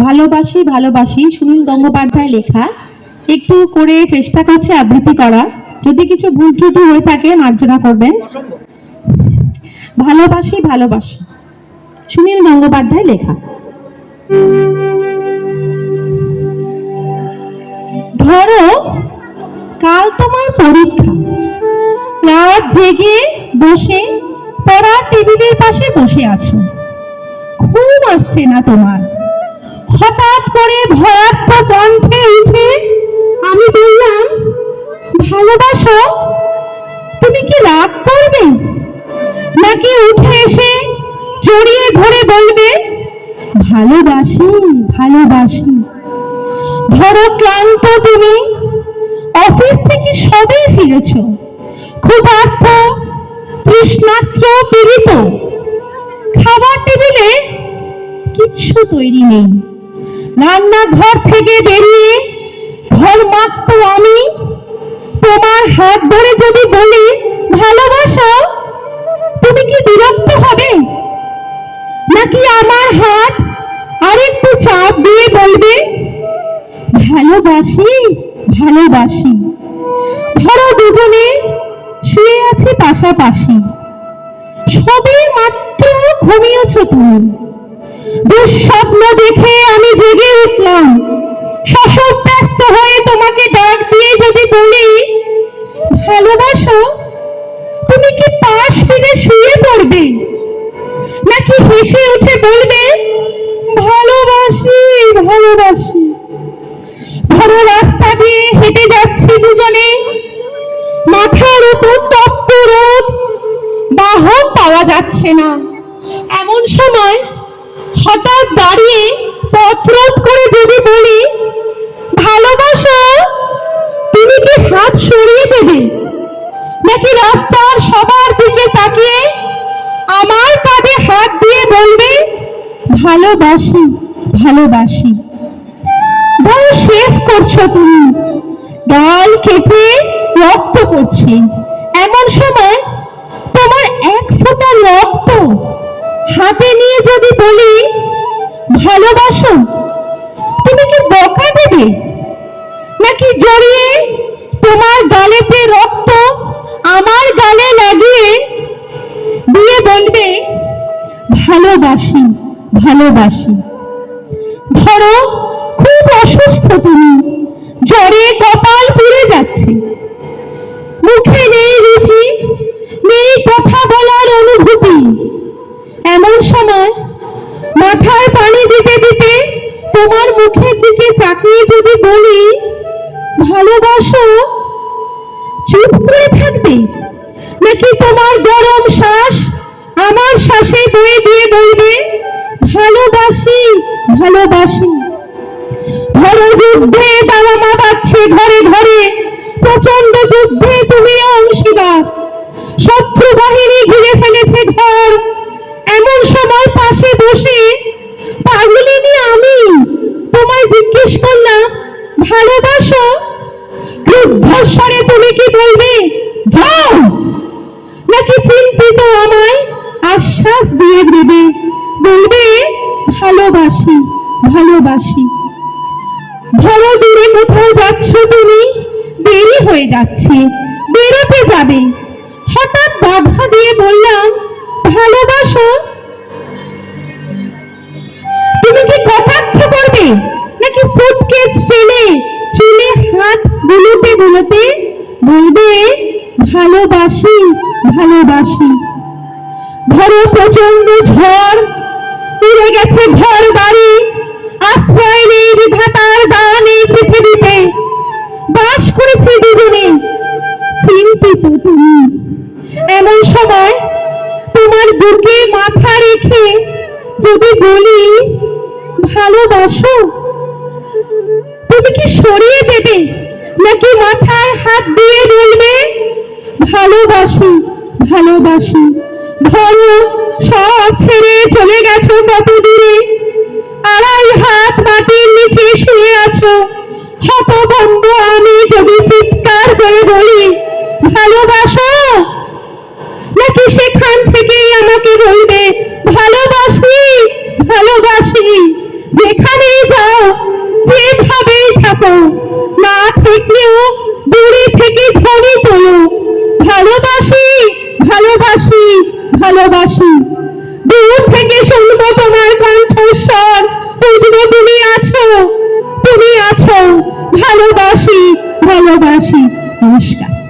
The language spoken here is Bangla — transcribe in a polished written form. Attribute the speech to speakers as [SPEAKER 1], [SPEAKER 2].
[SPEAKER 1] ভালোবাসি ভালোবাসি সুনীল গঙ্গোপাধ্যায় লেখা। একটু করে চেষ্টা করছে আবৃত্তি করা, যদি কিছু ভুল ত্রুটি হয়ে থাকে মার্জনা করবেন। ভালোবাসি ভালোবাসি সুনীল গঙ্গোপাধ্যায় লেখা। ধরো কাল তোমার পরীক্ষা, রাত জেগে বসে পড়ার টেবিলের পাশে বসে আছো, ঘুম আসছে না তোমার। হঠাৎ করে ভয়ার্থ কণ্ঠে উঠে আমি বললাম, ভালোবাসো? তুমি কি রাগ করবে, নাকি উঠে এসে জড়িয়ে ধরে বলবে, ভালোবাসি ভালোবাসি? ধরো ক্লান্ত তুমি, অফিস থেকে সবে ফিরেছ, ক্ষুধার্ত তৃষ্ণার্ত পীড়িত, খাবার টেবিলে কিচ্ছু তৈরি নেই। রান্নাঘর থেকে বেরিয়ে ঘর মাখতো আমি, তোমার হাত ধরে যদি বলি ভালোবাসো, তুমি কি বিরক্ত হবে, নাকি আমার হাত আরেকটু চাপ দিয়ে বলবে, ভালোবাসি ভালোবাসি? ধরো দুজনে শুয়ে আছি পাশাপাশি, সবে মাত্র ঘুমিয়েছ তুমি, দুঃস্বপ্ন দেখে আমি জেগে উঠলাম, শশব ব্যস্ত হয়ে তোমাকে ডাক দিয়ে যদি বলি, ভালোবাসো? তুমি কি পাশ ফিরে শুয়ে পড়বে, নাকি হেসে উঠে বলবে, ভালোবাসি ভালোবাসি? ধরো রাস্তা দিয়ে হেঁটে যাচ্ছি দুজনে, মাথার উপর তপ্ত রোদ, বাহন পাওয়া যাচ্ছে না। এমন সময় হঠাৎ দাঁড়িয়ে পথ রোধ করে যদি বলি, ভালোবাসো? তুমি কি হাত সরিয়ে দেবে, নাকি রাস্তার সবার দিকে তাকিয়ে আমার কাঁধে হাত দিয়ে বলবে, ভালোবাসি ভালোবাসি? ধরো শেভ করছো তুমি, গাল কেটে রক্ত পড়ছে, এমন সময় তোমার এক ফোঁটা রক্ত হাতে নিয়ে যদি বলি, ভালোবাসো? তুমি কি বকা দেবে, নাকি জড়িয়ে তোমার গালেতে রক্ত আমার গালে লাগিয়ে দিয়ে বলবে, ভালোবাসি ভালোবাসি? ধরো খুব অসুস্থ তুমি, জ্বরে কপাল পুড়ে যাচ্ছে, মুখে নেই রুচি, নেই কথা বলার অনুভূতি, এমন সময় মাথায় পানি দিতে দিতে তোমার মুখের দিকে তাকিয়ে যদি বলি, ভালোবাসো? চুপ করে থাকবে, নাকি তোমার গরম শ্বাস আমার শ্বাসে বয়ে দিয়ে বলবে, ভালোবাসি ভালোবাসি? ধরো যুদ্ধে দামামা বাজছে ঘরে ঘরে, প্রচন্ড যুদ্ধে তুমি অংশীদার, শত্রু বাহিনী ঘিরে ফেলেছে ঘর, এমন সময় পাশে বসে পাগলিনী আমি তোমায় জিজ্ঞেস করলাম, ভালোবাসো? ক্রুদ্ধস্বরে তুমি কি বলবে, যাও? নাকি চিন্তিত আমায় আশ্বাস দিয়ে দেবে, বলবে, ভালোবাসি ভালোবাসি? ধরো দূরে কোথাও যাচ্ছ তুমি, দেরি হয়ে যাচ্ছে, বেরোতে যাবে, হঠাৎ বাধা দিয়ে বললাম, ভালোবাসো? তুমি কি কটাক্ষ করবে, নাকি সুটকেস ফেলে চুলে হাত বুলোতে বুলোতে বলবে, ভালোবাসি ভালোবাসি? ধরো প্রচন্ড ঝড়, উড়ে গেছে ঘর বাড়ি, আশ্রয় নেই বিধাতার দান এই পৃথিবীতে, বাস করেছি দুজনে, চিন্তিত তুমি, এমন সময় তোমার বুকে মাথা রেখে যদি বলি, ভালোবাসো? তুমি কি সরিয়ে দেবে, নাকি মাথায় হাত দিয়ে বলবে, ভালোবাসি ভালোবাসি? ধরো সব ছেড়ে চলে গেছো কত দূরে, আড়াই হাত মাটির নিচে শুয়ে আছো, হতভম্ব আমি যদি চিৎকার করে বলি, ভালোবাসো? নাকি সেখান থেকেই আমাকে বলবে, ভালোবাসি ভালোবাসি? যেখানেই ভালোবাসি ভালোবাসি। দূর থেকে শুনবো তোমার কণ্ঠস্বর, বুঝবো তুমি আছো, তুমি আছো। ভালোবাসি ভালোবাসি। নমস্কার।